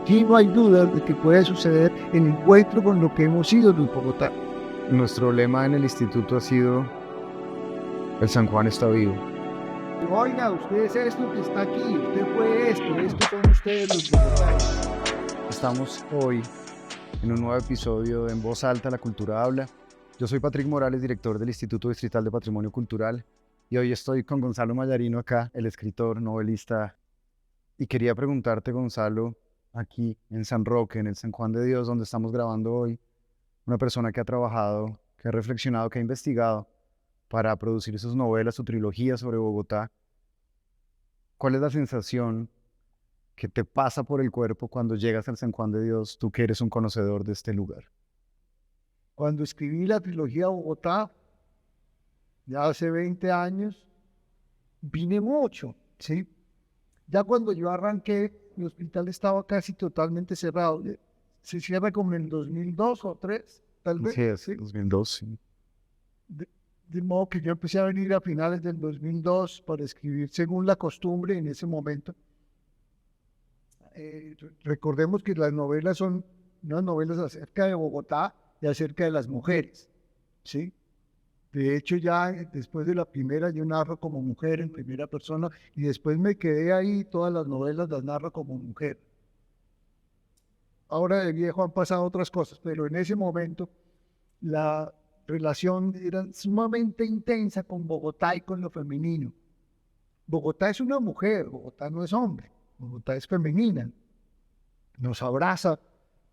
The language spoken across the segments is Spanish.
Aquí no hay duda de que puede suceder el encuentro con lo que hemos sido en Bogotá. Nuestro lema en el instituto ha sido: el San Juan está vivo. Oiga, usted es esto que está aquí, usted fue esto, estos son ustedes los bogotanos. Estamos hoy en un nuevo episodio de En Voz Alta, la Cultura Habla. Yo soy Patrick Morales, director del Instituto Distrital de Patrimonio Cultural, y hoy estoy con Gonzalo Mayarino acá, el escritor, novelista. Y quería preguntarte, Gonzalo, aquí en San Roque, en el San Juan de Dios, donde estamos grabando hoy, una persona que ha trabajado, que ha reflexionado, que ha investigado para producir sus novelas, su trilogía sobre Bogotá. ¿Cuál es la sensación que te pasa por el cuerpo cuando llegas al San Juan de Dios, tú que eres un conocedor de este lugar? Cuando escribí la trilogía Bogotá, ya hace 20 años, vine mucho, ¿sí? Ya cuando yo arranqué, el hospital estaba casi totalmente cerrado. Se cierra como en el 2002 o 2003, tal vez. Sí, es ¿Sí? 2002, sí. De modo que yo empecé a venir a finales del 2002 para escribir según la costumbre en ese momento. Recordemos que las novelas son unas novelas acerca de Bogotá y acerca de las mujeres, ¿sí? De hecho, ya después de la primera yo narro como mujer en primera persona y después me quedé ahí, todas las novelas las narro como mujer. Ahora de viejo han pasado otras cosas, pero en ese momento la relación era sumamente intensa con Bogotá y con lo femenino. Bogotá es una mujer, Bogotá no es hombre, Bogotá es femenina. Nos abraza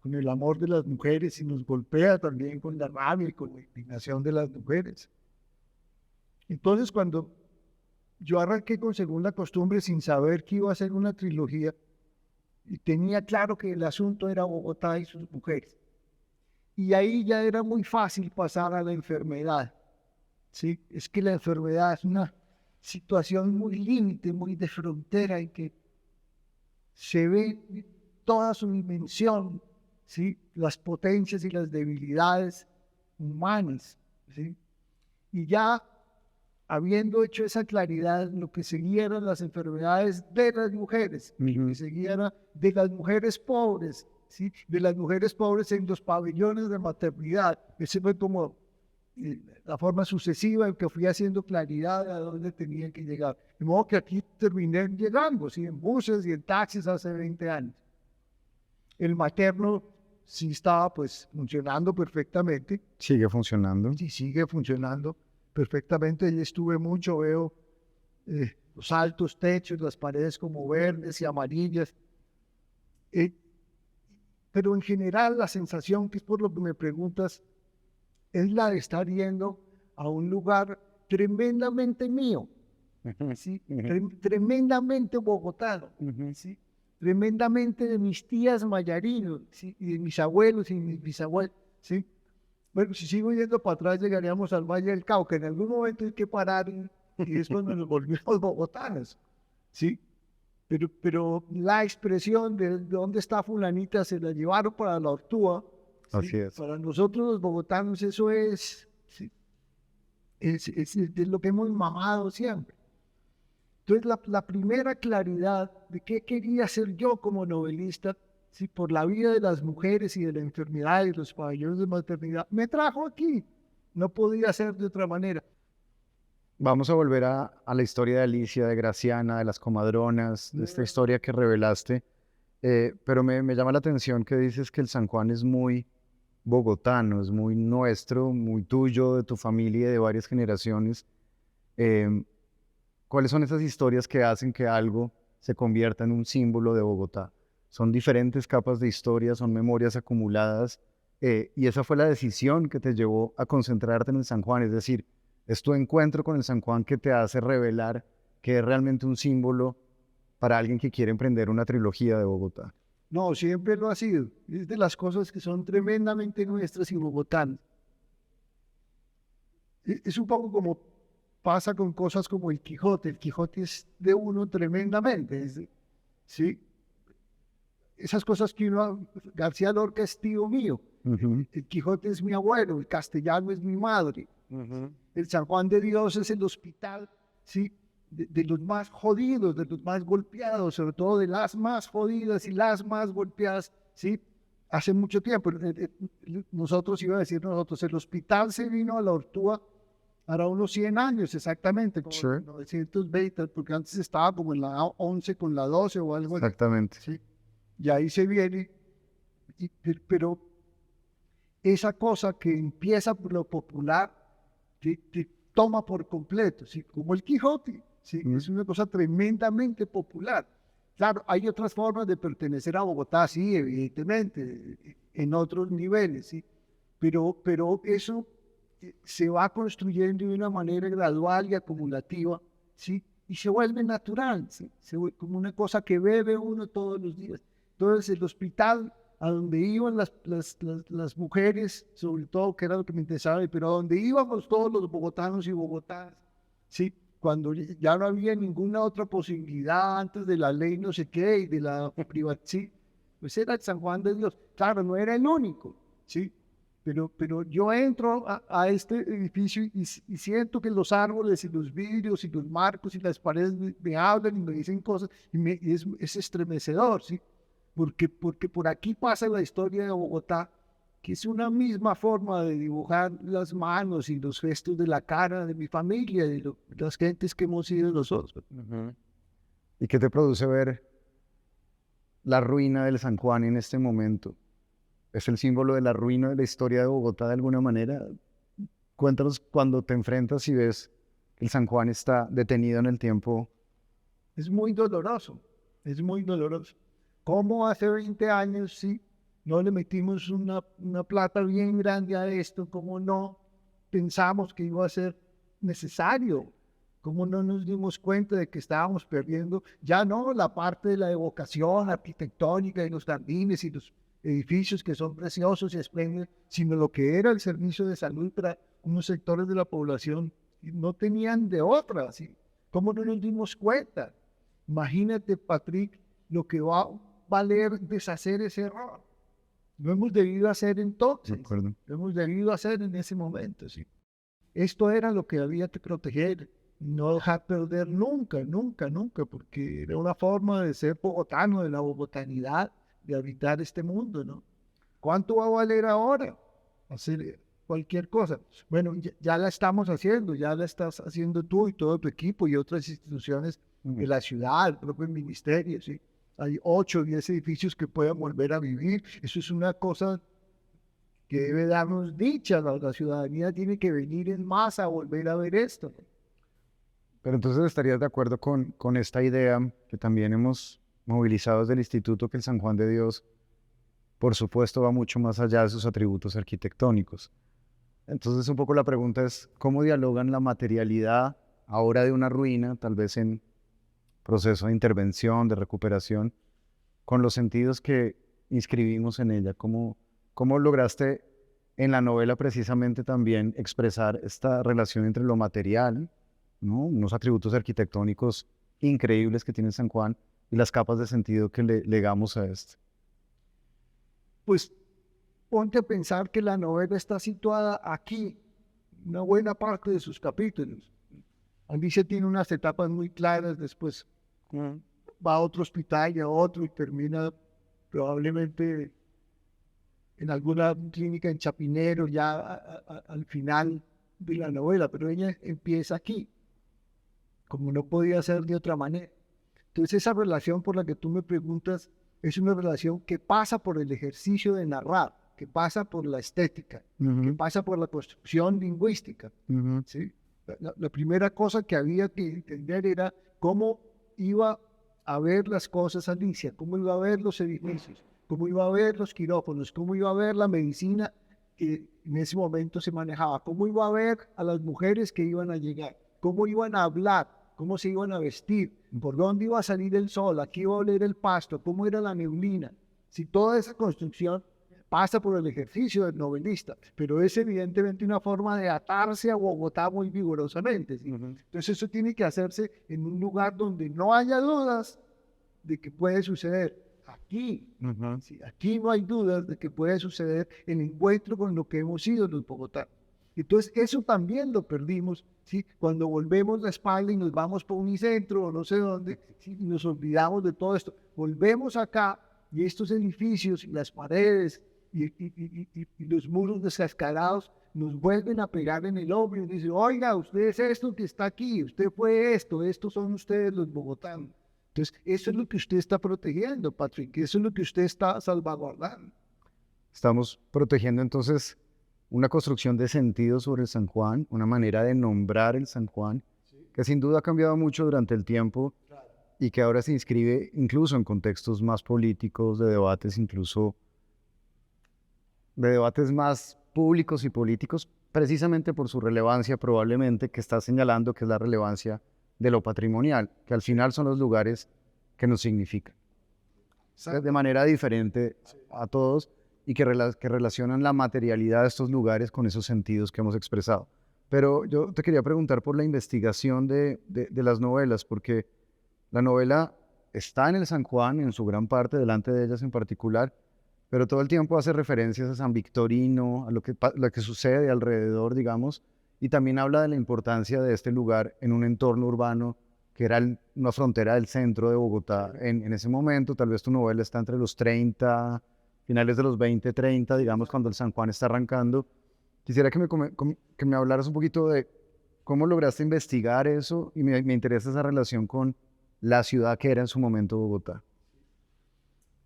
con el amor de las mujeres y nos golpea también con la rabia y con la indignación de las mujeres. Entonces, cuando yo arranqué con Según la Costumbre sin saber que iba a ser una trilogía, y tenía claro que el asunto era Bogotá y sus mujeres. Y ahí ya era muy fácil pasar a la enfermedad. ¿Sí? Es que la enfermedad es una situación muy límite, muy de frontera, en que se ve toda su dimensión, ¿sí? Las potencias y las debilidades humanas, ¿sí? Y ya habiendo hecho esa claridad, lo que seguía eran las enfermedades de las mujeres, lo que seguía era de las mujeres pobres, ¿sí? De las mujeres pobres en los pabellones de maternidad. Ese fue como la forma sucesiva en que fui haciendo claridad a dónde tenía que llegar. De modo que aquí terminé llegando, ¿sí? En buses y en taxis hace 20 años. El materno sí estaba pues funcionando perfectamente. ¿Sigue funcionando? Sí, sigue funcionando perfectamente. Allí estuve mucho, veo los altos techos, las paredes como verdes y amarillas. Pero en general la sensación, que es por lo que me preguntas, es la de estar yendo a un lugar tremendamente mío, ¿sí? Tremendamente bogotano, ¿sí? Tremendamente de mis tías mayarinos, ¿sí? Y de mis abuelos y mis bisabuelos, ¿sí? Bueno, si sigo yendo para atrás llegaríamos al Valle del Cauca. En algún momento hay que parar y es cuando nos volvimos bogotanos, ¿sí? Pero la expresión de dónde está fulanita se la llevaron para la Ortúa, ¿sí? Así es. Para nosotros los bogotanos eso es, ¿sí? Es lo que hemos mamado siempre. Entonces la primera claridad de qué quería ser yo como novelista, ¿sí? Por la vida de las mujeres y de la enfermedad y los pabellones de maternidad, me trajo aquí. No podía ser de otra manera. Vamos a volver a la historia de Alicia, de Graciana, de las comadronas, de esta historia que revelaste. Pero me llama la atención que dices que el San Juan es muy bogotano, es muy nuestro, muy tuyo, de tu familia y de varias generaciones. Em, ¿Cuáles son esas historias que hacen que algo se convierta en un símbolo de Bogotá? Son diferentes capas de historia, son memorias acumuladas, y esa fue la decisión que te llevó a concentrarte en el San Juan, es decir, es tu encuentro con el San Juan que te hace revelar que es realmente un símbolo para alguien que quiere emprender una trilogía de Bogotá. No, siempre lo ha sido. Es de las cosas que son tremendamente nuestras y bogotanas. Es un poco como pasa con cosas como el Quijote. El Quijote es de uno tremendamente. ¿Sí? Esas cosas que uno, García Lorca es tío mío. El Quijote es mi abuelo, el castellano es mi madre. El San Juan de Dios es el hospital, ¿sí? de los más jodidos, de los más golpeados, sobre todo de las más jodidas y las más golpeadas, ¿sí? Hace mucho tiempo, nosotros, iba a decir nosotros, el hospital se vino a la Ortúa hará unos 100 años exactamente, como Sure. 920, porque antes estaba como en la 11 con la 12 o algo así, Exactamente. ¿sí? Y ahí se viene, pero esa cosa que empieza por lo popular te toma por completo, ¿sí? Como el Quijote, ¿sí? Es una cosa tremendamente popular. Claro, hay otras formas de pertenecer a Bogotá, sí, evidentemente, en otros niveles, ¿sí? Pero eso se va construyendo de una manera gradual y acumulativa, ¿sí? Y se vuelve natural, ¿sí? Se vuelve como una cosa que bebe uno todos los días. Entonces, el hospital a donde iban las mujeres, sobre todo, que era lo que me interesaba, pero a donde íbamos todos los bogotanos y bogotanas, ¿sí? Cuando ya no había ninguna otra posibilidad antes de la ley no sé qué y de la privatización, pues era el San Juan de Dios. Claro, no era el único, ¿sí? Pero yo entro a este edificio y siento que los árboles y los vidrios y los marcos y las paredes me hablan y me dicen cosas y es estremecedor, ¿sí? Porque por aquí pasa la historia de Bogotá, que es una misma forma de dibujar las manos y los gestos de la cara de mi familia, de las gentes que hemos sido nosotros. ¿Y qué te produce ver la ruina del San Juan en este momento? ¿Es el símbolo de la ruina de la historia de Bogotá de alguna manera? Cuéntanos cuando te enfrentas y ves que el San Juan está detenido en el tiempo. Es muy doloroso, es muy doloroso. ¿Cómo hace 20 años, sí, no le metimos una plata bien grande a esto? ¿Cómo no pensamos que iba a ser necesario? ¿Cómo no nos dimos cuenta de que estábamos perdiendo ya no la parte de la evocación arquitectónica y los jardines y los edificios que son preciosos y espléndidos, sino lo que era el servicio de salud para unos sectores de la población que no tenían de otra? ¿Sí? ¿Cómo no nos dimos cuenta? Imagínate, Patrick, lo que va a valer deshacer ese error. Lo hemos debido hacer De entonces, acuerdo. lo hemos debido hacer en ese momento, ¿sí? Esto era lo que había que proteger, no dejar perder nunca, nunca, nunca, porque era una forma de ser bogotano, de la bogotanidad, de habitar este mundo, ¿no? ¿Cuánto va a valer ahora hacer cualquier cosa? Bueno, ya la estamos haciendo, ya la estás haciendo tú y todo tu equipo y otras instituciones de la ciudad, el propio ministerio, ¿sí? Hay 8 o 10 edificios que puedan volver a vivir. Eso es una cosa que debe darnos dicha. La ciudadanía tiene que venir en masa a volver a ver esto. Pero entonces estarías de acuerdo con esta idea que también hemos movilizado desde el instituto, que el San Juan de Dios, por supuesto, va mucho más allá de sus atributos arquitectónicos. Entonces un poco la pregunta es, ¿cómo dialogan la materialidad ahora de una ruina, tal vez en proceso de intervención, de recuperación, con los sentidos que inscribimos en ella? ¿Cómo lograste en la novela precisamente también expresar esta relación entre lo material, ¿no? Unos atributos arquitectónicos increíbles que tiene San Juan y las capas de sentido que le legamos a esto? Pues ponte a pensar que la novela está situada aquí, una buena parte de sus capítulos. Alicia tiene unas etapas muy claras, después va a otro hospital y a otro y termina probablemente en alguna clínica en Chapinero ya al final de la novela, pero ella empieza aquí, como no podía ser de otra manera. Entonces esa relación por la que tú me preguntas es una relación que pasa por el ejercicio de narrar, que pasa por la estética, que pasa por la construcción lingüística, ¿sí? La primera cosa que había que entender era cómo iba a ver las cosas Alicia, cómo iba a ver los edificios, cómo iba a ver los quirófanos, cómo iba a ver la medicina que en ese momento se manejaba, cómo iba a ver a las mujeres que iban a llegar, cómo iban a hablar, cómo se iban a vestir, por dónde iba a salir el sol, aquí iba a oler el pasto, cómo era la neblina. Si toda esa construcción pasa por el ejercicio del novelista, pero es evidentemente una forma de atarse a Bogotá muy vigorosamente, ¿sí? Entonces eso tiene que hacerse en un lugar donde no haya dudas de que puede suceder. Aquí, ¿sí? Aquí no hay dudas de que puede suceder el encuentro con lo que hemos sido los bogotanos. Entonces, eso también lo perdimos, ¿sí? Cuando volvemos la espalda y nos vamos por Unicentro o no sé dónde, ¿sí? Y nos olvidamos de todo esto. Volvemos acá y estos edificios y las paredes y los muros descascarados nos vuelven a pegar en el hombro y dicen, oiga, usted es esto que está aquí, usted fue esto, estos son ustedes los bogotanos. Entonces, eso es lo que usted está protegiendo, Patrick, eso es lo que usted está salvaguardando. Estamos protegiendo entonces una construcción de sentido sobre el San Juan, una manera de nombrar el San Juan, que sin duda ha cambiado mucho durante el tiempo y que ahora se inscribe incluso en contextos más políticos, de debates incluso, de debates más públicos y políticos, precisamente por su relevancia probablemente que está señalando, que es la relevancia de lo patrimonial, que al final son los lugares que nos significan de manera diferente a todos y que relacionan la materialidad de estos lugares con esos sentidos que hemos expresado. Pero yo te quería preguntar por la investigación de las novelas, porque la novela está en el San Juan, en su gran parte, delante de ellas en particular, pero todo el tiempo hace referencias a San Victorino, a lo que sucede alrededor, digamos, y también habla de la importancia de este lugar en un entorno urbano que era una frontera del centro de Bogotá en ese momento. Tal vez tu novela está entre los 30, finales de los 20, 30, digamos, cuando el San Juan está arrancando. Quisiera que me hablaras un poquito de cómo lograste investigar eso y me interesa esa relación con la ciudad que era en su momento Bogotá.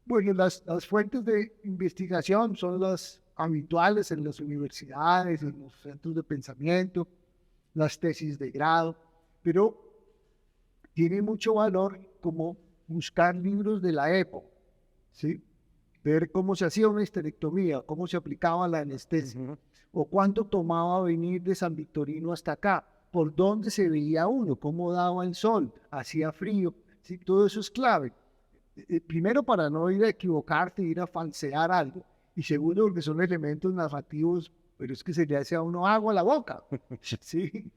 Bueno, las fuentes de investigación son las habituales en las universidades, en los centros de pensamiento, las tesis de grado, pero tiene mucho valor como buscar libros de la época, ¿sí? Ver cómo se hacía una histerectomía, cómo se aplicaba la anestesia, o cuánto tomaba venir de San Victorino hasta acá, por dónde se veía uno, cómo daba el sol, hacía frío, ¿sí? Todo eso es clave. Primero, para no ir a equivocarte, ir a falsear algo, y segundo, porque son elementos narrativos, pero es que se le hace a uno agua a la boca, ¿sí?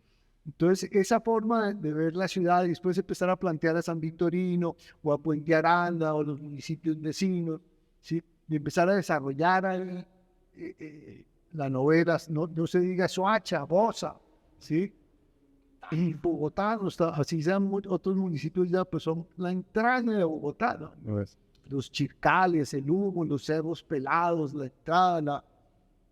Entonces, esa forma de ver la ciudad y después empezar a plantear a San Victorino o a Puente Aranda o los municipios vecinos, ¿sí? Y empezar a desarrollar la novela, no se diga Soacha, Bosa, ¿sí? Y Bogotá, no está, así sean otros municipios ya, pues son la entrada de Bogotá, ¿no? ¿No ves? Los chircales, el humo, los cerros pelados, la entrada, la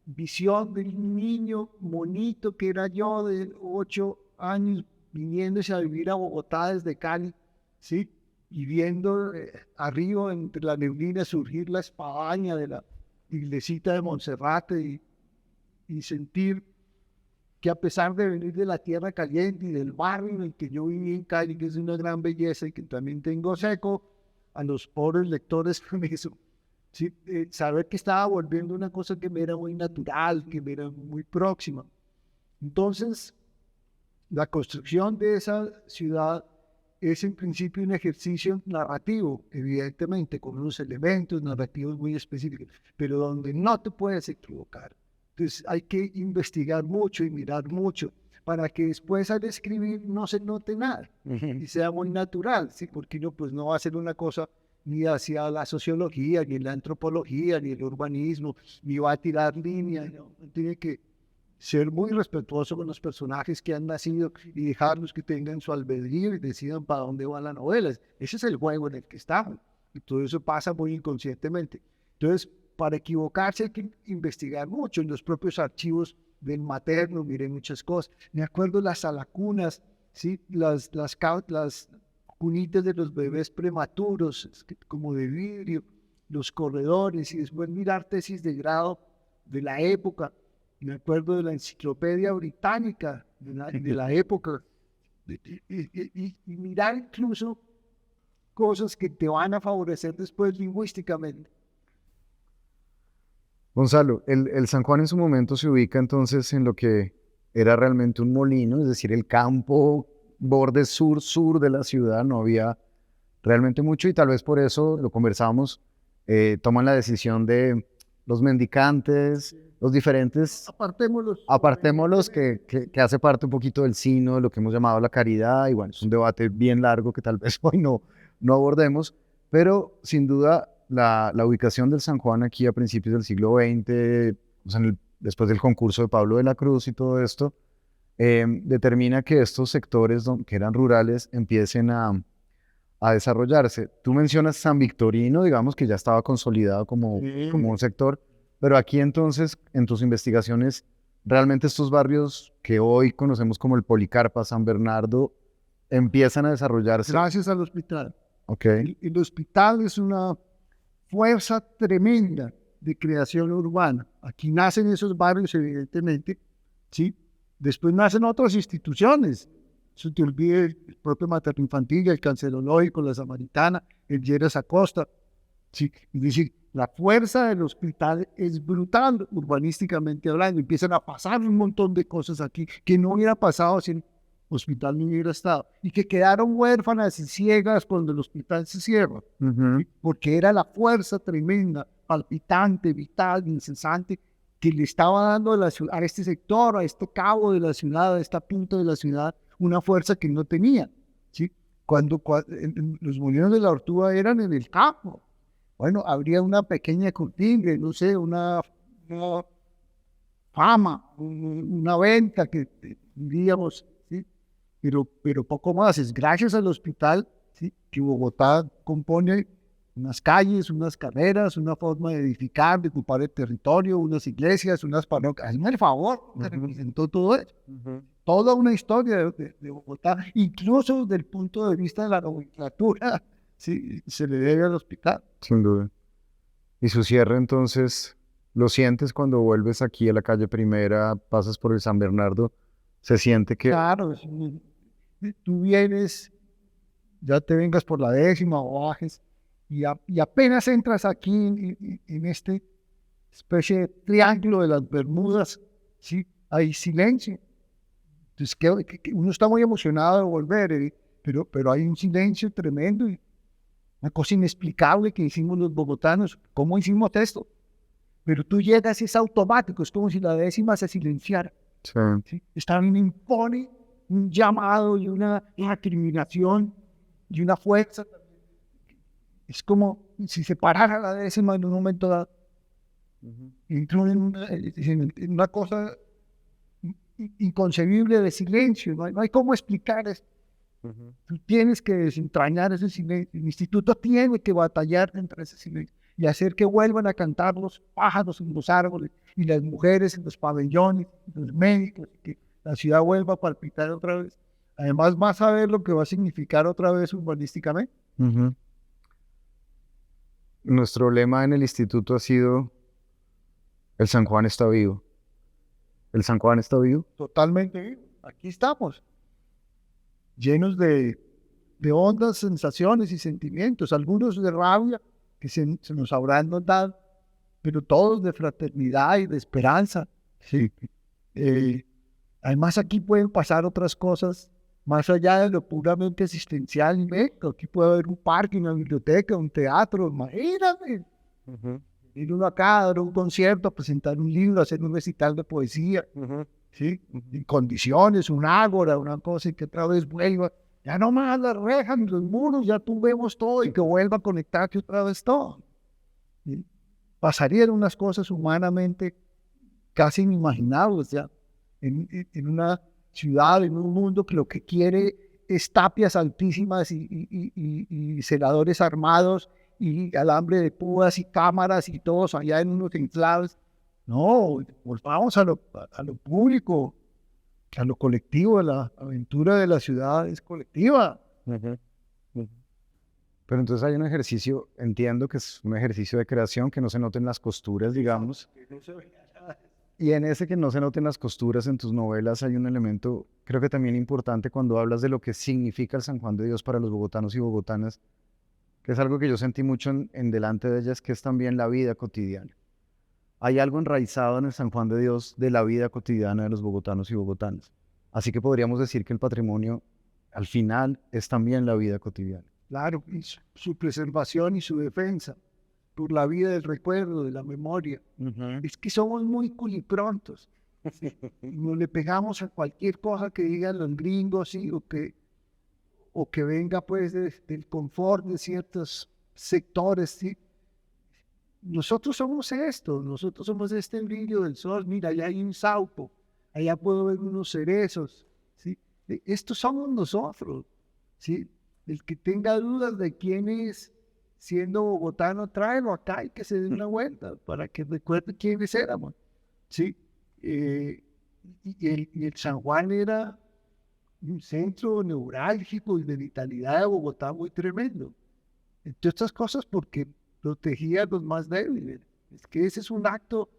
visión del niño bonito que era yo de 8 años viniéndose a vivir a Bogotá desde Cali, ¿sí? Y viendo arriba entre la neblina surgir la espadaña de la iglesita de Monserrate y sentir que a pesar de venir de la tierra caliente y del barrio en el que yo viví en Cali, que es una gran belleza y que también tengo seco, a los pobres lectores con eso, ¿sí? Saber que estaba volviendo una cosa que me era muy natural, que me era muy próxima. Entonces, la construcción de esa ciudad es en principio un ejercicio narrativo, evidentemente, con unos elementos narrativos muy específicos, pero donde no te puedes equivocar. Entonces hay que investigar mucho y mirar mucho para que después al escribir no se note nada y sea muy natural, ¿sí? Porque uno pues no va a hacer una cosa ni hacia la sociología, ni la antropología, ni el urbanismo, ni va a tirar líneas, ¿no? Tiene que ser muy respetuoso con los personajes que han nacido y dejarlos que tengan su albedrío y decidan para dónde va la novela. Ese es el juego en el que estamos. Y todo eso pasa muy inconscientemente. Entonces, para equivocarse hay que investigar mucho en los propios archivos del materno, miré muchas cosas. Me acuerdo las alacunas, ¿sí? Las cunitas de los bebés prematuros, como de vidrio, los corredores, y después mirar tesis de grado de la época. Me acuerdo de la enciclopedia británica de la época, y mirar incluso cosas que te van a favorecer después lingüísticamente. Gonzalo, el San Juan en su momento se ubica entonces en lo que era realmente un molino, es decir, el campo borde sur de la ciudad, no había realmente mucho y tal vez por eso lo conversamos, toman la decisión de los mendicantes, los diferentes, apartémoslos que hace parte un poquito del sino, de lo que hemos llamado la caridad, y bueno, es un debate bien largo que tal vez hoy no abordemos, pero sin duda la ubicación del San Juan aquí a principios del siglo XX, o sea, después del concurso de Pablo de la Cruz y todo esto, determina que estos sectores que eran rurales empiecen a desarrollarse. Tú mencionas San Victorino, digamos que ya estaba consolidado como un sector, pero aquí entonces, en tus investigaciones, realmente estos barrios que hoy conocemos como el Policarpa, San Bernardo, empiezan a desarrollarse. Gracias al hospital. Ok. El hospital es una fuerza tremenda de creación urbana. Aquí nacen esos barrios, evidentemente, ¿sí? Después nacen otras instituciones. Se te olvide el propio materno infantil, el cancerológico, la samaritana, el Lleras Acosta. ¿Sí? Es decir, la fuerza del hospital es brutal, urbanísticamente hablando. Empiezan a pasar un montón de cosas aquí que no hubiera pasado si el hospital no hubiera estado. Y que quedaron huérfanas y ciegas cuando el hospital se cierra. ¿Sí? Porque era la fuerza tremenda, palpitante, vital, incesante, que le estaba dando a este sector, a este cabo de la ciudad, a esta punta de la ciudad, una fuerza que no tenía. ¿Sí? Cuando los molinos de la Ortúa eran en el campo, bueno, habría una pequeña cortina, no sé, una fama, una venta que diríamos, ¿sí? Pero poco más. Es gracias al hospital, ¿sí?, que Bogotá compone unas calles, unas carreras, una forma de edificar, de ocupar el territorio, unas iglesias, unas parroquias. Hazme el favor, representó todo eso. Toda una historia de Bogotá, incluso desde el punto de vista de la nomenclatura, sí, se le debe al hospital. Sin duda. Y su cierre, entonces, ¿lo sientes cuando vuelves aquí a la calle Primera, pasas por el San Bernardo? ¿Se siente que...? Claro, tú vienes, ya te vengas por la 10ª o bajes, y apenas entras aquí en este especie de triángulo de las Bermudas, ¿sí?, hay silencio. Entonces, que uno está muy emocionado de volver, pero hay un silencio tremendo y una cosa inexplicable que hicimos los bogotanos. ¿Cómo hicimos esto? Pero tú llegas y es automático, es como si la 10ª se silenciara. Sí. ¿Sí? Impone un llamado y una recriminación y una fuerza. Es como si se parara la 10ª en un momento dado. Entró en una cosa inconcebible de silencio. No hay cómo explicar esto. Tú tienes que desentrañar ese silencio. El instituto tiene que batallar entre ese silencio y hacer que vuelvan a cantar los pájaros en los árboles y las mujeres en los pabellones, los médicos, y que la ciudad vuelva a palpitar otra vez. Además, vas a ver lo que va a significar otra vez urbanísticamente. Nuestro lema en el instituto ha sido: el San Juan está vivo. ¿El San Juan está vivo? Totalmente vivo. Aquí estamos, llenos de hondas sensaciones y sentimientos, algunos de rabia que se nos habrán notado, pero todos de fraternidad y de esperanza. ¿Sí? Además, aquí pueden pasar otras cosas más allá de lo puramente existencial y médico. Aquí puede haber un parque, una biblioteca, un teatro, imagínate. Ir uno acá a dar un concierto, a presentar un libro, hacer un recital de poesía, ¿sí? En condiciones, un ágora, una cosa, y que otra vez vuelva. Ya no más las rejas ni los muros, ya tumbemos todo y que vuelva a conectarse otra vez todo. ¿Sí? Pasarían unas cosas humanamente casi inimaginables ya en una ciudad, en un mundo que lo que quiere es tapias altísimas y celadores armados y alambre de púas y cámaras y todos allá en unos enclaves. No, volvamos a lo público, a lo colectivo. La aventura de la ciudad es colectiva. Pero entonces hay un ejercicio, entiendo que es un ejercicio de creación, que no se noten las costuras, digamos. Y en ese que no se noten las costuras en tus novelas hay un elemento, creo que también importante cuando hablas de lo que significa el San Juan de Dios para los bogotanos y bogotanas, que es algo que yo sentí mucho en delante de ellas, que es también la vida cotidiana. Hay algo enraizado en el San Juan de Dios de la vida cotidiana de los bogotanos y bogotanas. Así que podríamos decir que el patrimonio, al final, es también la vida cotidiana. Claro, y su preservación y su defensa por la vida del recuerdo, de la memoria. Es que somos muy culiprontos. No le pegamos a cualquier cosa que digan los gringos, ¿sí? o que venga pues del confort de ciertos sectores, ¿sí? nosotros somos esto, nosotros somos este brillo del sol, mira, allá hay un saupo, allá puedo ver unos cerezos, ¿sí? Estos somos nosotros, ¿sí? El que tenga dudas de quién es, siendo bogotano, tráelo acá y que se dé una vuelta para que recuerde quiénes éramos, ¿sí? Y el San Juan era un centro neurálgico y de vitalidad de Bogotá muy tremendo. Entre otras cosas porque protegía a los más débiles. Es que ese es un acto,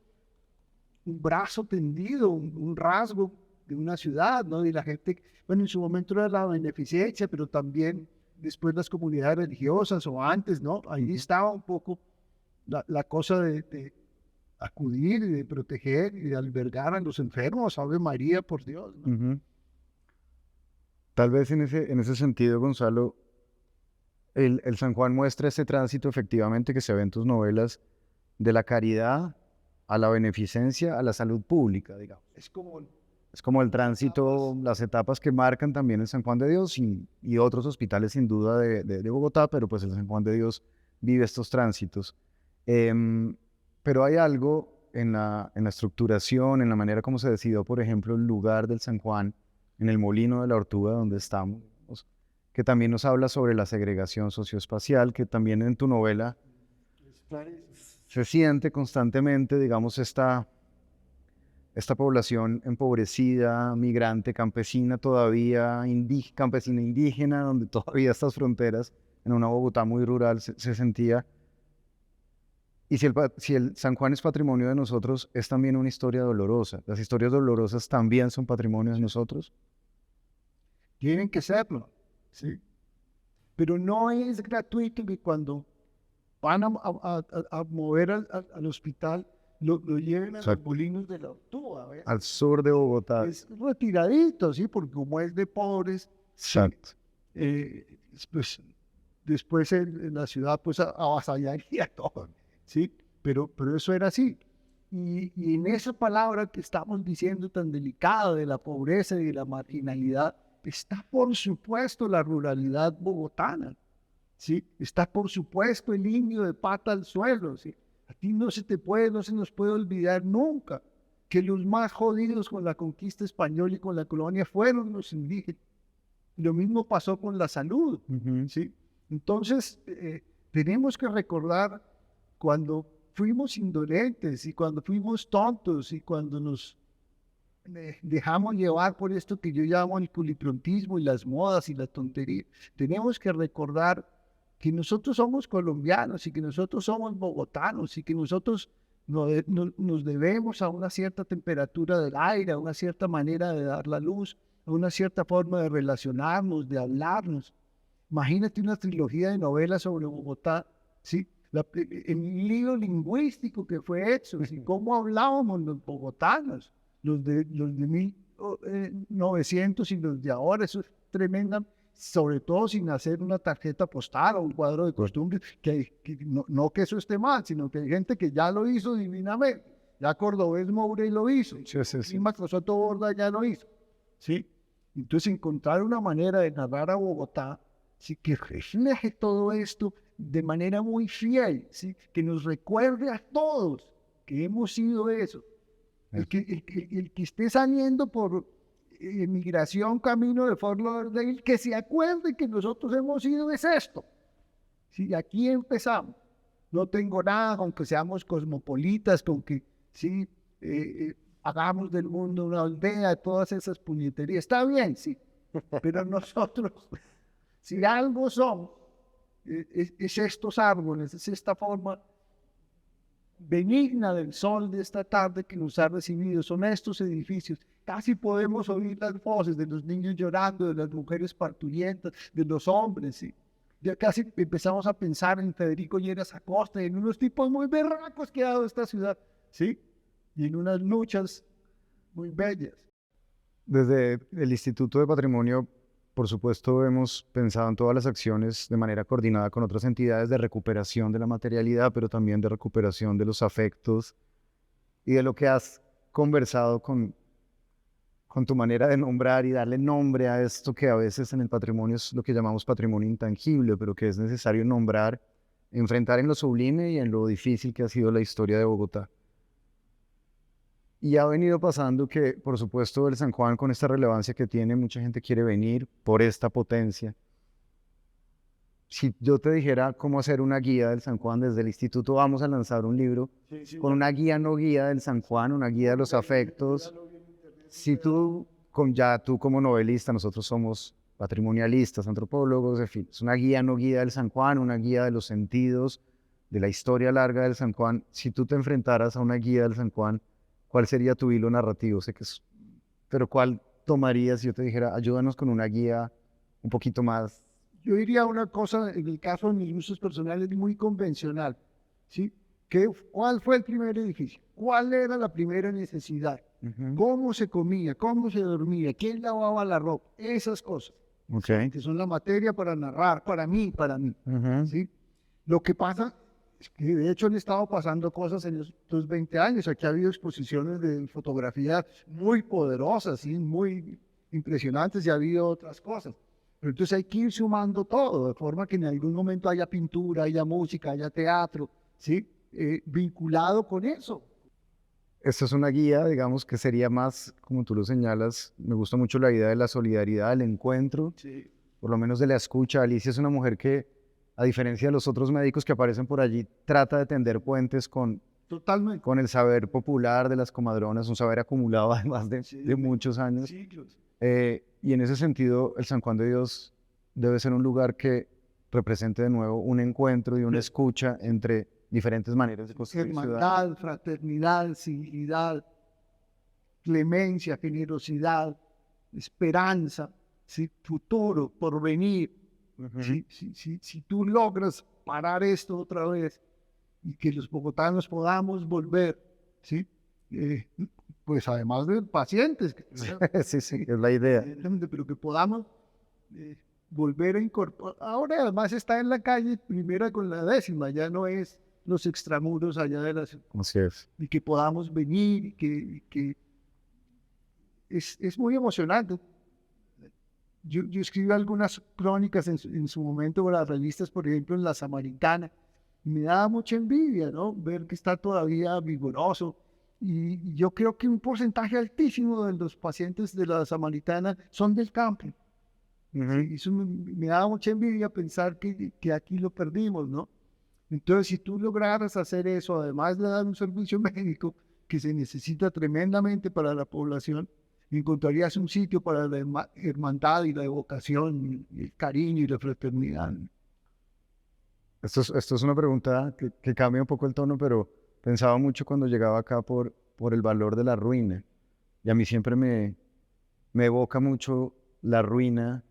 un brazo tendido, un rasgo de una ciudad, ¿no? Y la gente, bueno, en su momento era la beneficencia, pero también después las comunidades religiosas o antes, ¿no? Ahí estaba un poco la cosa de acudir y de proteger y de albergar a los enfermos, Ave María, por Dios, ¿no? Ujú. Tal vez en ese sentido, Gonzalo, el San Juan muestra ese tránsito efectivamente que se ve en tus novelas de la caridad a la beneficencia, a la salud pública, digamos. Es como Es como el tránsito, las etapas que marcan también el San Juan de Dios y otros hospitales sin duda de Bogotá, pero pues el San Juan de Dios vive estos tránsitos. Pero hay algo en la estructuración, en la manera como se decidió, por ejemplo, el lugar del San Juan, en el Molino de la Ortuga, donde estamos, digamos, que también nos habla sobre la segregación socioespacial, que también en tu novela se siente constantemente, digamos, esta población empobrecida, migrante, campesina todavía, campesina indígena, donde todavía estas fronteras, en una Bogotá muy rural, se sentía. Y si el San Juan es patrimonio de nosotros, es también una historia dolorosa. Las historias dolorosas también son patrimonio de nosotros. tienen que serlo, ¿sí? Pero no es gratuito que cuando van a mover al hospital, lo lleven a los Exacto. molinos de la Ortúa, ¿ves? Al sur de Bogotá. Es retiradito, ¿sí? Porque como es de pobres, ¿sí? Exacto. Pues, después en la ciudad pues avasallaría todo, ¿sí? Pero eso era así. Y en esa palabra que estamos diciendo tan delicada de la pobreza y de la marginalidad, está por supuesto la ruralidad bogotana, ¿sí? Está por supuesto el indio de pata al suelo, ¿sí? A ti no se nos puede olvidar nunca que los más jodidos con la conquista española y con la colonia fueron los indígenas. Lo mismo pasó con la salud, Ujú. ¿sí? Entonces, tenemos que recordar cuando fuimos indolentes y cuando fuimos tontos y cuando nos dejamos llevar por esto que yo llamo el culiprontismo y las modas y la tontería. Tenemos que recordar que nosotros somos colombianos y que nosotros somos bogotanos y que nosotros nos debemos a una cierta temperatura del aire, a una cierta manera de dar la luz, a una cierta forma de relacionarnos, de hablarnos. Imagínate una trilogía de novelas sobre Bogotá, ¿sí? El lío lingüístico que fue hecho, ¿sí? Cómo hablábamos los bogotanos, los de 1900 y los de ahora, eso es tremenda, sobre todo sin hacer una tarjeta postal o un cuadro de costumbres, que no que eso esté mal, sino que hay gente que ya lo hizo divinamente. Ya Cordobés Mourey lo hizo, Sí, sí, sí. y Macrosoto Borda ya lo hizo, ¿sí? Entonces encontrar una manera de narrar a Bogotá, ¿sí? Que refleje todo esto de manera muy fiel, ¿sí? Que nos recuerde a todos que hemos sido eso. El que esté saliendo por migración camino de Fort Lauderdale, que se acuerde que nosotros hemos sido es esto. ¿Sí? Aquí empezamos. No tengo nada con que seamos cosmopolitas, con que sí, hagamos del mundo una aldea, todas esas puñeterías. Está bien, sí, pero nosotros, si algo somos, es estos árboles, es esta forma benigna del sol de esta tarde que nos ha recibido, son estos edificios. Casi podemos oír las voces de los niños llorando, de las mujeres parturientas, de los hombres, ¿sí? Ya casi empezamos a pensar en Federico Lleras Acosta y en unos tipos muy berracos que ha dado esta ciudad, ¿sí? Y en unas luchas muy bellas. Desde el Instituto de Patrimonio, por supuesto, hemos pensado en todas las acciones de manera coordinada con otras entidades de recuperación de la materialidad, pero también de recuperación de los afectos y de lo que has conversado con tu manera de nombrar y darle nombre a esto que a veces en el patrimonio es lo que llamamos patrimonio intangible, pero que es necesario nombrar enfrentar en lo sublime y en lo difícil que ha sido la historia de Bogotá. Y ha venido pasando que, por supuesto, el San Juan, con esta relevancia que tiene, mucha gente quiere venir por esta potencia. Si yo te dijera cómo hacer una guía del San Juan, desde el instituto vamos a lanzar un libro con una guía no guía del San Juan, una guía de los afectos. Si tú, ya tú como novelista, nosotros somos patrimonialistas, antropólogos, en fin, es una guía no guía del San Juan, una guía de los sentidos, de la historia larga del San Juan. Si tú te enfrentaras a una guía del San Juan, ¿cuál sería tu hilo narrativo? Sé que es, pero ¿cuál tomarías si yo te dijera, ayúdanos con una guía un poquito más? Yo diría una cosa, en el caso de mis gustos personales, muy convencional, ¿sí? ¿Cuál fue el primer edificio? ¿Cuál era la primera necesidad? ¿Cómo se comía? ¿Cómo se dormía? ¿Quién lavaba la ropa? Esas cosas, Ok. que son la materia para narrar, para mí, ¿sí? Lo que pasa es que de hecho han estado pasando cosas en estos 20 años. Aquí ha habido exposiciones de fotografía muy poderosas, ¿sí? Muy impresionantes, y ha habido otras cosas. Pero entonces hay que ir sumando todo, de forma que en algún momento haya pintura, haya música, haya teatro, ¿sí? Vinculado con eso. Esta es una guía, digamos, que sería más, como tú lo señalas, me gusta mucho la idea de la solidaridad, del encuentro, Sí. por lo menos de la escucha. Alicia es una mujer que, a diferencia de los otros médicos que aparecen por allí, trata de tender puentes Totalmente. con el saber popular de las comadronas, un saber acumulado además Sí, de muchos años. siglos. Y en ese sentido, el San Juan de Dios debe ser un lugar que represente de nuevo un encuentro y una escucha entre diferentes maneras de construir ciudad. Hermandad, fraternidad, civilidad, clemencia, generosidad, esperanza, ¿sí? Futuro, porvenir. Si tú logras parar esto otra vez y que los bogotanos podamos volver, ¿sí? Pues además de pacientes, Sí, sí, es la idea. pero que podamos volver a incorporar. Ahora además está en la calle primera con la décima, ya no es los extramuros allá de las... Así es. Y que podamos venir, y que es muy emocionante. Yo escribí algunas crónicas en su momento para las revistas, por ejemplo, en La Samaritana. Y me daba mucha envidia, ¿no? Ver que está todavía vigoroso. Y yo creo que un porcentaje altísimo de los pacientes de La Samaritana son del campo. Sí, eso me daba mucha envidia pensar que aquí lo perdimos, ¿no? Entonces, si tú lograras hacer eso, además de dar un servicio médico que se necesita tremendamente para la población, encontrarías un sitio para la hermandad y la evocación, y el cariño y la fraternidad. Esto es una pregunta que cambia un poco el tono, pero pensaba mucho cuando llegaba acá por el valor de la ruina. Y a mí siempre me evoca mucho la ruina.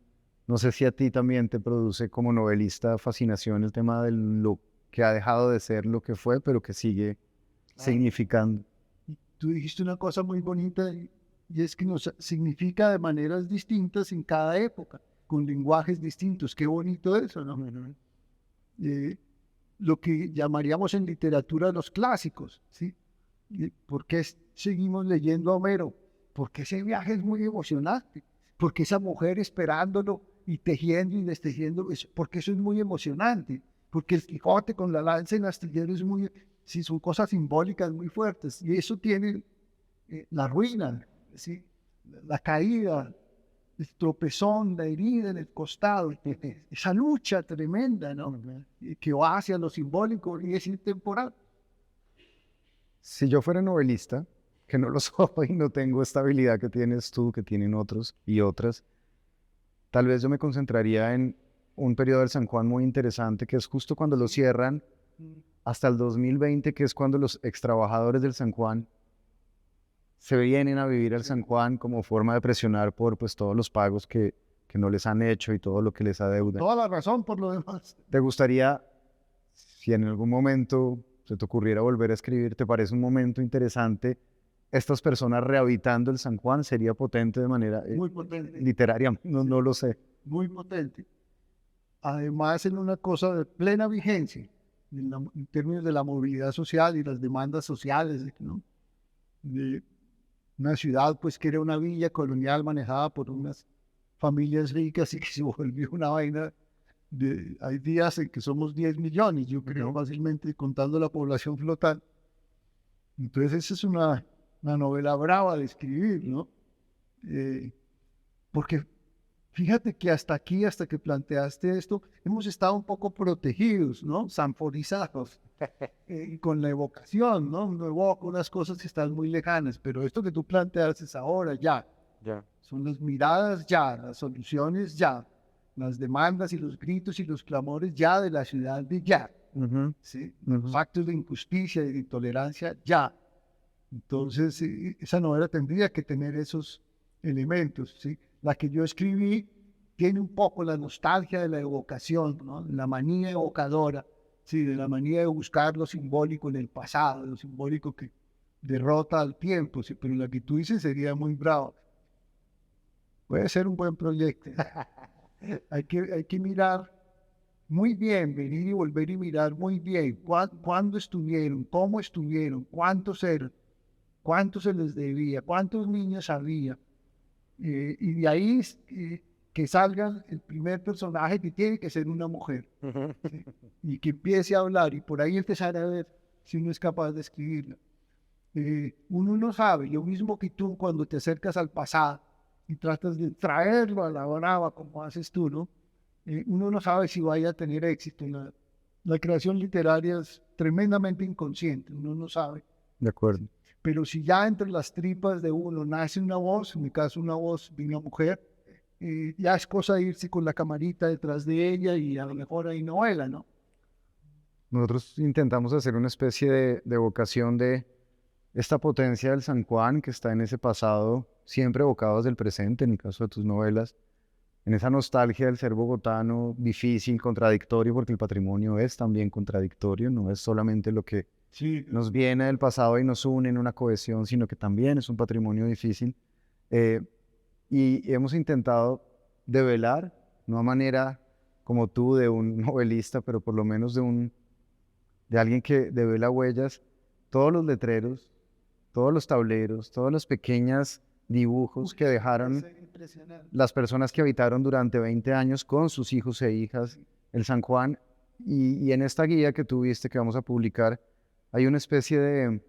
No sé si a ti también te produce como novelista fascinación el tema de lo que ha dejado de ser lo que fue, pero que sigue significando. Tú dijiste una cosa muy bonita, y es que nos significa de maneras distintas en cada época, con lenguajes distintos. Qué bonito eso, ¿no? Lo que llamaríamos en literatura los clásicos, ¿sí? ¿Por qué seguimos leyendo a Homero? Porque ese viaje es muy emocionante, porque esa mujer esperándolo y tejiendo y destejiendo, porque eso es muy emocionante, porque el Quijote con la lanza en astillero es muy, sí, son cosas simbólicas muy fuertes, y eso tiene la ruina, ¿sí? La caída, el tropezón, la herida en el costado, esa lucha tremenda, ¿no? Que va hacia lo simbólico y es intemporal. Si yo fuera novelista, que no lo soy, no tengo esta habilidad que tienes tú, que tienen otros y otras, tal vez yo me concentraría en un periodo del San Juan muy interesante, que es justo cuando lo cierran, hasta el 2020, que es cuando los extrabajadores del San Juan se vienen a vivir al San Juan como forma de presionar por pues, todos los pagos que no les han hecho y todo lo que les adeudan. Toda la razón por lo demás. ¿Te gustaría, si en algún momento se te ocurriera volver a escribir, te parece un momento interesante, estas personas rehabitando el San Juan? ¿Sería potente de manera Muy potente. literaria? No lo sé. Muy potente. Además, en una cosa de plena vigencia, en términos de la movilidad social y las demandas sociales, ¿no? De una ciudad, pues, que era una villa colonial manejada por unas familias ricas y que se volvió una vaina hay días en que somos 10 millones, yo creo, fácilmente, contando la población flotante. Entonces, esa es una novela brava de escribir, ¿no? Porque fíjate que hasta aquí, hasta que planteaste esto, hemos estado un poco protegidos, ¿no? Sanforizados, con la evocación, ¿no? Uno evoca unas cosas que están muy lejanas, pero esto que tú planteas es ahora, ya. Ya. Son las miradas ya, las soluciones ya, las demandas y los gritos y los clamores ya de la ciudad de ya, ¿sí? Los actos de injusticia y de intolerancia ya. Entonces, esa novela tendría que tener esos elementos, ¿sí? La que yo escribí tiene un poco la nostalgia de la evocación, ¿no? La manía evocadora, sí, de la manía de buscar lo simbólico en el pasado, lo simbólico que derrota al tiempo, sí, pero la que tú dices sería muy brava. Puede ser un buen proyecto. Hay que mirar muy bien, venir y volver y mirar muy bien cuándo estuvieron, cómo estuvieron, cuántos eran, cuánto se les debía, cuántos niños había. Y de ahí que salga el primer personaje que tiene que ser una mujer, ¿sí? Y que empiece a hablar y por ahí empezar a ver si uno es capaz de escribirla. Uno no sabe, lo mismo que tú cuando te acercas al pasado y tratas de traerlo a la brava como haces tú, ¿no? Uno no sabe si vaya a tener éxito. La creación literaria es tremendamente inconsciente, uno no sabe. De acuerdo. Pero si ya entre las tripas de uno nace una voz, en mi caso una voz de una mujer, ya es cosa de irse con la camarita detrás de ella y a lo mejor hay novela, ¿no? Nosotros intentamos hacer una especie de evocación de esta potencia del San Juan que está en ese pasado, siempre evocado desde el presente, en el caso de tus novelas, en esa nostalgia del ser bogotano, difícil, contradictorio, porque el patrimonio es también contradictorio, no es solamente lo que Sí, nos viene del pasado y nos une en una cohesión, sino que también es un patrimonio difícil. Eh, y hemos intentado develar, no a manera como tú de un novelista, pero por lo menos de alguien que devela huellas, todos los letreros, todos los tableros, todas las pequeñas dibujos que dejaron impresionante. las personas que habitaron durante 20 años con sus hijos e hijas el San Juan. Y en esta guía que tuviste, que vamos a publicar, hay una especie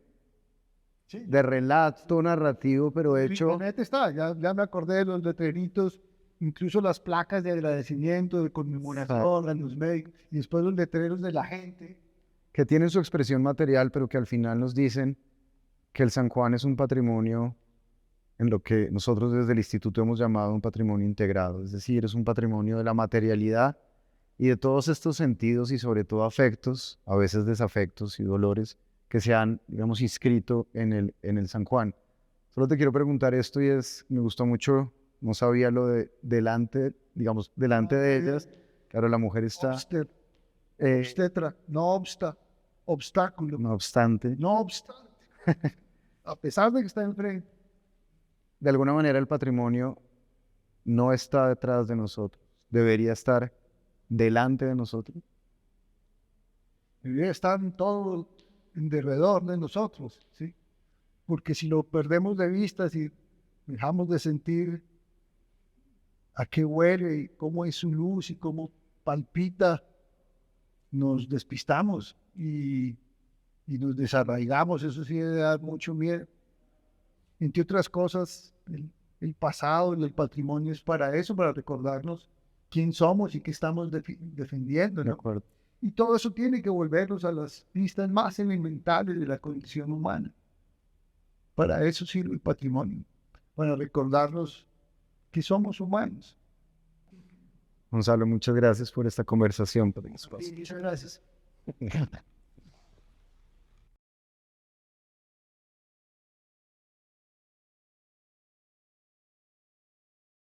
Sí, de relato narrativo, pero en hecho... internet está, ya me acordé de los letreritos, incluso las placas de agradecimiento, de conmemoración a los médicos, y después los letreros de la gente. que tienen su expresión material, pero que al final nos dicen que el San Juan es un patrimonio en lo que nosotros desde el instituto hemos llamado un patrimonio integrado, es decir, es un patrimonio de la materialidad y de todos estos sentidos y sobre todo afectos, a veces desafectos y dolores que se han, digamos, inscrito en el San Juan. Solo te quiero preguntar esto y me gustó mucho, no sabía lo de delante, digamos, delante de ellas, claro, la mujer está, Obstetra, no obsta, obstáculo, no obstante, no obstante, a pesar de que está enfrente. de alguna manera el patrimonio no está detrás de nosotros, debería estar delante de nosotros. Debería estar en todo en derredor de nosotros, ¿sí? Porque si lo perdemos de vista, si dejamos de sentir a qué huele y cómo es su luz y cómo palpita, nos despistamos y nos desarraigamos. Eso sí debe dar mucho miedo. Entre otras cosas, el pasado y el patrimonio es para eso, para recordarnos quién somos y qué estamos defendiendo, De ¿no? acuerdo. Y todo eso tiene que volvernos a las pistas más elementales de la condición humana. Para eso sirve el patrimonio, para recordarnos que somos humanos. Gonzalo, muchas gracias por esta conversación, por el espacio. Muchas gracias.